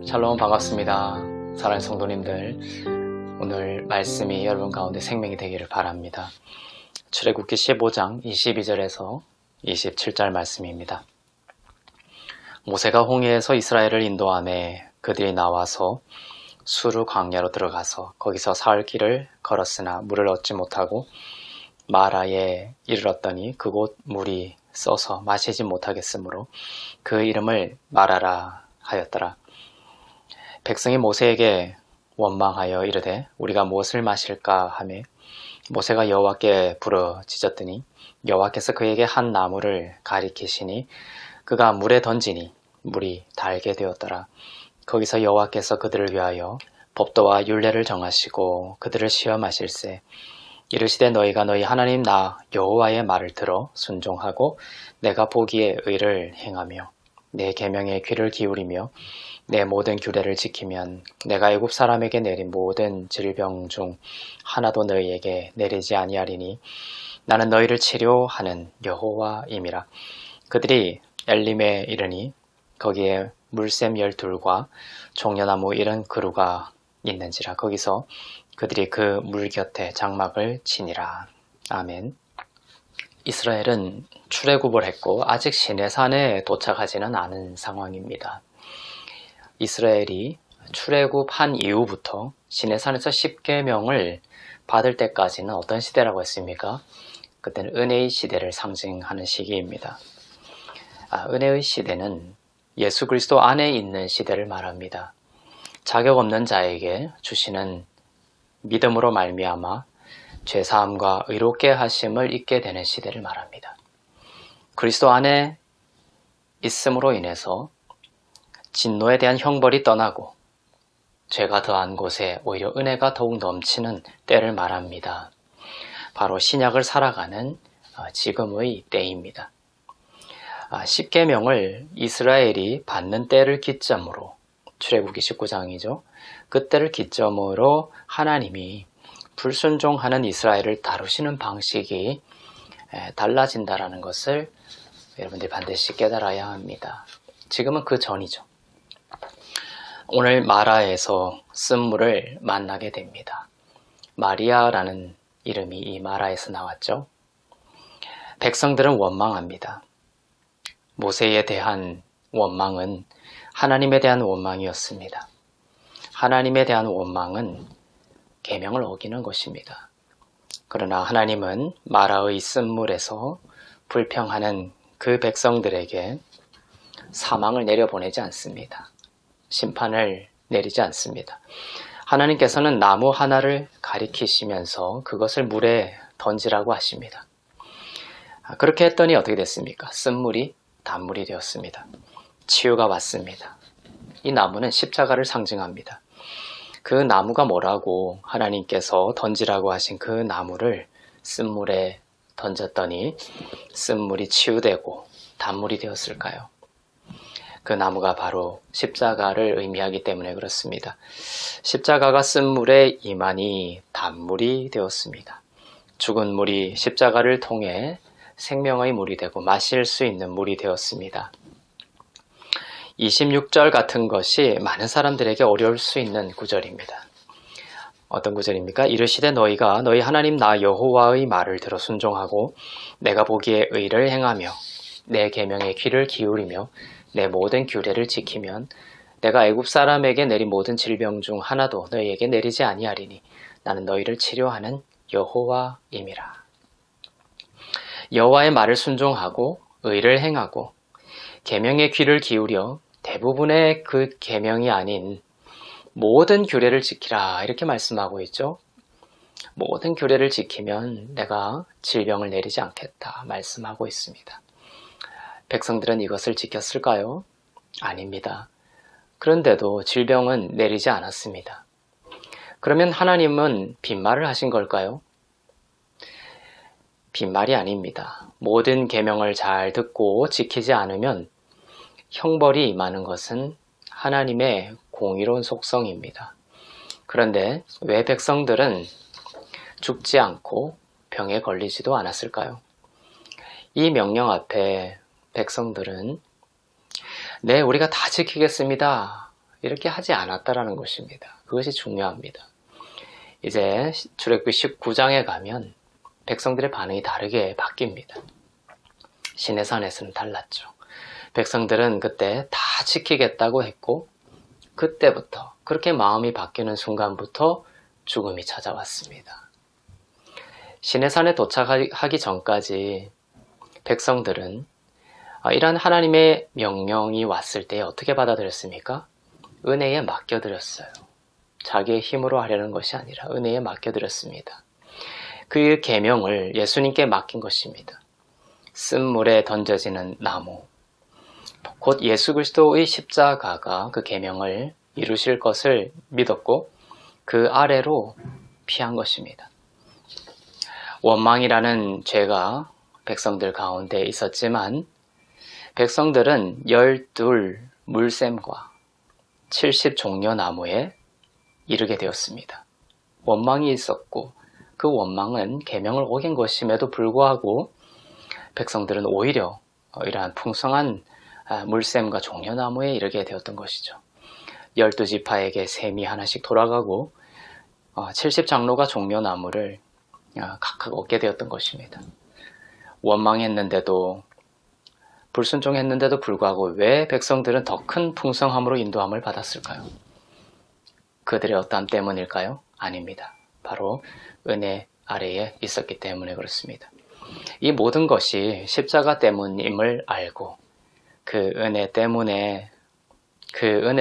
샬롬 반갑습니다. 사랑하는 성도님들, 오늘 말씀이 여러분 가운데 생명이 되기를 바랍니다. 출애굽기 15장 22절에서 27절 말씀입니다. 모세가 홍해에서 이스라엘을 인도하매 그들이 나와서 수르 광야로 들어가서 거기서 사흘 길을 걸었으나 물을 얻지 못하고 마라에 이르렀더니 그곳 물이 써서 마시지 못하겠으므로 그 이름을 마라라 하였더라. 백성이 모세에게 원망하여 이르되 우리가 무엇을 마실까 하매 모세가 여호와께 부르짖었더니 여호와께서 그에게 한 나무를 가리키시니 그가 물에 던지니 물이 달게 되었더라. 거기서 여호와께서 그들을 위하여 법도와 율례를 정하시고 그들을 시험하실세 이르시되 너희가 너희 하나님 나 여호와의 말을 들어 순종하고 내가 보기에 의를 행하며 내 계명에 귀를 기울이며 내 모든 규례를 지키면 내가 애굽 사람에게 내린 모든 질병 중 하나도 너희에게 내리지 아니하리니 나는 너희를 치료하는 여호와임이라. 그들이 엘림에 이르니 거기에 물샘 12과 종려나무 70그루가 있는지라. 거기서 그들이 그 물 곁에 장막을 치니라. 아멘. 이스라엘은 출애굽을 했고 아직 시내산에 도착하지는 않은 상황입니다. 이스라엘이 출애굽한 이후부터 시내산에서 십계명을 받을 때까지는 어떤 시대라고 했습니까? 그때는 은혜의 시대를 상징하는 시기입니다. 은혜의 시대는 예수 그리스도 안에 있는 시대를 말합니다. 자격 없는 자에게 주시는 믿음으로 말미암아 죄사함과 의롭게 하심을 잊게 되는 시대를 말합니다. 그리스도 안에 있음으로 인해서 진노에 대한 형벌이 떠나고 죄가 더한 곳에 오히려 은혜가 더욱 넘치는 때를 말합니다. 바로 신약을 살아가는 지금의 때입니다. 십계명을 이스라엘이 받는 때를 기점으로 출애굽기 19장이죠. 그때를 기점으로 하나님이 불순종하는 이스라엘을 다루시는 방식이 달라진다는 것을 여러분들이 반드시 깨달아야 합니다. 지금은 그 전이죠. 오늘 마라에서 쓴 물을 만나게 됩니다. 마리아라는 이름이 이 마라에서 나왔죠. 백성들은 원망합니다. 모세에 대한 원망은 하나님에 대한 원망이었습니다. 하나님에 대한 원망은 계명을 어기는 것입니다. 그러나 하나님은 마라의 쓴물에서 불평하는 그 백성들에게 사망을 내려보내지 않습니다. 심판을 내리지 않습니다. 하나님께서는 나무 하나를 가리키시면서 그것을 물에 던지라고 하십니다. 그렇게 했더니 어떻게 됐습니까? 쓴물이 단물이 되었습니다. 치유가 왔습니다. 이 나무는 십자가를 상징합니다. 그 나무가 뭐라고 하나님께서 던지라고 하신 그 나무를 쓴물에 던졌더니 쓴물이 치유되고 단물이 되었을까요? 그 나무가 바로 십자가를 의미하기 때문에 그렇습니다. 십자가가 쓴 물에 임하니 단물이 되었습니다. 죽은 물이 십자가를 통해 생명의 물이 되고 마실 수 있는 물이 되었습니다. 26절 같은 것이 많은 사람들에게 어려울 수 있는 구절입니다. 어떤 구절입니까? 이르시되 너희가 너희 하나님 나 여호와의 말을 들어 순종하고 내가 보기에 의를 행하며 내 계명에 귀를 기울이며 내 모든 규례를 지키면 내가 애굽 사람에게 내린 모든 질병 중 하나도 너희에게 내리지 아니하리니 나는 너희를 치료하는 여호와임이라. 여호와의 말을 순종하고 의를 행하고 계명에 귀를 기울여 대부분의 그 계명이 아닌 모든 규례를 지키라 이렇게 말씀하고 있죠. 모든 규례를 지키면 내가 질병을 내리지 않겠다 말씀하고 있습니다. 백성들은 이것을 지켰을까요? 아닙니다. 그런데도 질병은 내리지 않았습니다. 그러면 하나님은 빈말을 하신 걸까요? 빈말이 아닙니다. 모든 계명을 잘 듣고 지키지 않으면 형벌이 임하는 것은 하나님의 공의로운 속성입니다. 그런데 왜 백성들은 죽지 않고 병에 걸리지도 않았을까요? 이 명령 앞에 백성들은 네, 우리가 다 지키겠습니다. 이렇게 하지 않았다라는 것입니다. 그것이 중요합니다. 이제 출애굽기 19장에 가면 백성들의 반응이 다르게 바뀝니다. 시내산에서는 달랐죠. 백성들은 그때 다 지키겠다고 했고 그때부터 그렇게 마음이 바뀌는 순간부터 죽음이 찾아왔습니다. 시내산에 도착하기 전까지 백성들은 이러한 하나님의 명령이 왔을 때 어떻게 받아들였습니까? 은혜에 맡겨드렸어요. 자기의 힘으로 하려는 것이 아니라 은혜에 맡겨드렸습니다. 그 계명을 예수님께 맡긴 것입니다. 쓴물에 던져지는 나무, 곧 예수 그리스도의 십자가가 그 계명을 이루실 것을 믿었고 그 아래로 피한 것입니다. 원망이라는 죄가 백성들 가운데 있었지만 백성들은 12 물샘과 70 종려나무에 이르게 되었습니다. 원망이 있었고 그 원망은 계명을 어긴 것임에도 불구하고 백성들은 오히려 이러한 풍성한 물샘과 종려나무에 이르게 되었던 것이죠. 12지파에게 셈이 하나씩 돌아가고 70장로가 종려나무를 각각 얻게 되었던 것입니다. 원망했는데도 불순종했는데도 불구하고 왜 백성들은 더 큰 풍성함으로 인도함을 받았을까요? 그들의 어떠함 때문일까요? 아닙니다. 바로 은혜 아래에 있었기 때문에 그렇습니다. 이 모든 것이 십자가 때문임을 알고 그 은혜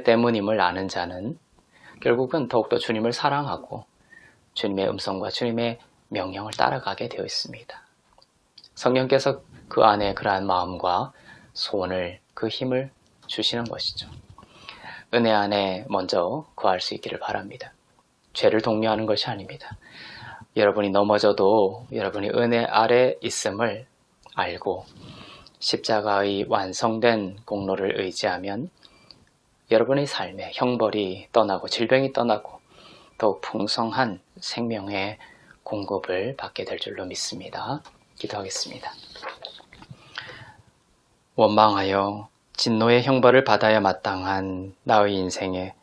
때문임을 아는 자는 결국은 더욱더 주님을 사랑하고 주님의 음성과 주님의 명령을 따라가게 되어 있습니다. 성령께서 그 안에 그러한 마음과 소원을, 그 힘을 주시는 것이죠. 은혜 안에 먼저 구할 수 있기를 바랍니다. 죄를 독려하는 것이 아닙니다. 여러분이 넘어져도 여러분이 은혜 아래 있음을 알고 십자가의 완성된 공로를 의지하면 여러분의 삶에 형벌이 떠나고 질병이 떠나고 더욱 풍성한 생명의 공급을 받게 될 줄로 믿습니다. 기도하겠습니다. 원망하여 진노의 형벌을 받아야 마땅한 나의 인생에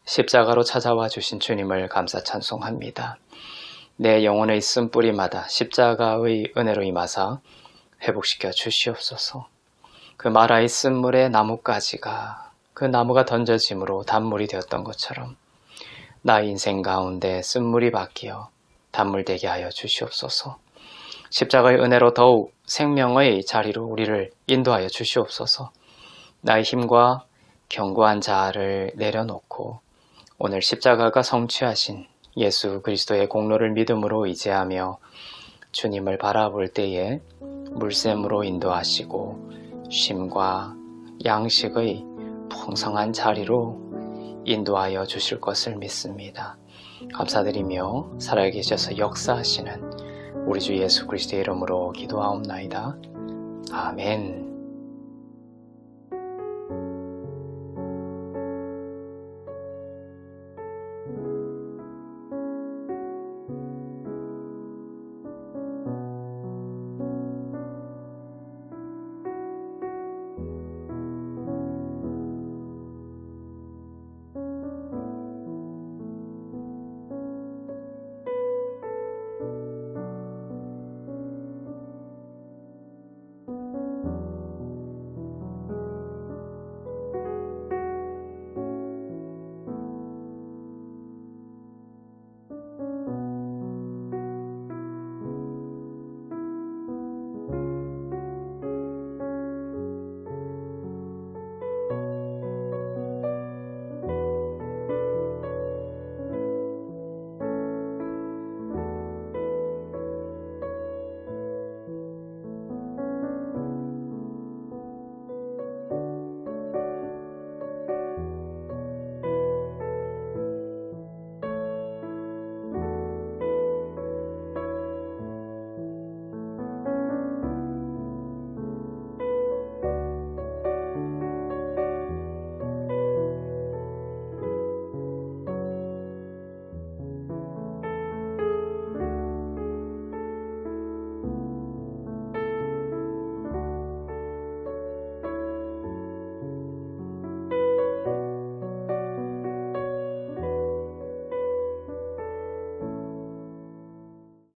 십자가로 찾아와 주신 주님을 감사 찬송합니다. 내 영혼의 쓴뿌리마다 십자가의 은혜로 임하사 회복시켜 주시옵소서. 그 마라의 쓴물의 나뭇가지가 그 나무가 던져짐으로 단물이 되었던 것처럼 나의 인생 가운데 쓴물이 바뀌어 단물 되게 하여 주시옵소서. 십자가의 은혜로 더욱 생명의 자리로 우리를 인도하여 주시옵소서. 나의 힘과 견고한 자아를 내려놓고 오늘 십자가가 성취하신 예수 그리스도의 공로를 믿음으로 의지하며 주님을 바라볼 때에 물샘으로 인도하시고 쉼과 양식의 풍성한 자리로 인도하여 주실 것을 믿습니다. 감사드리며 살아계셔서 역사하시는 우리 주 예수 그리스도의 이름으로 기도하옵나이다. 아멘.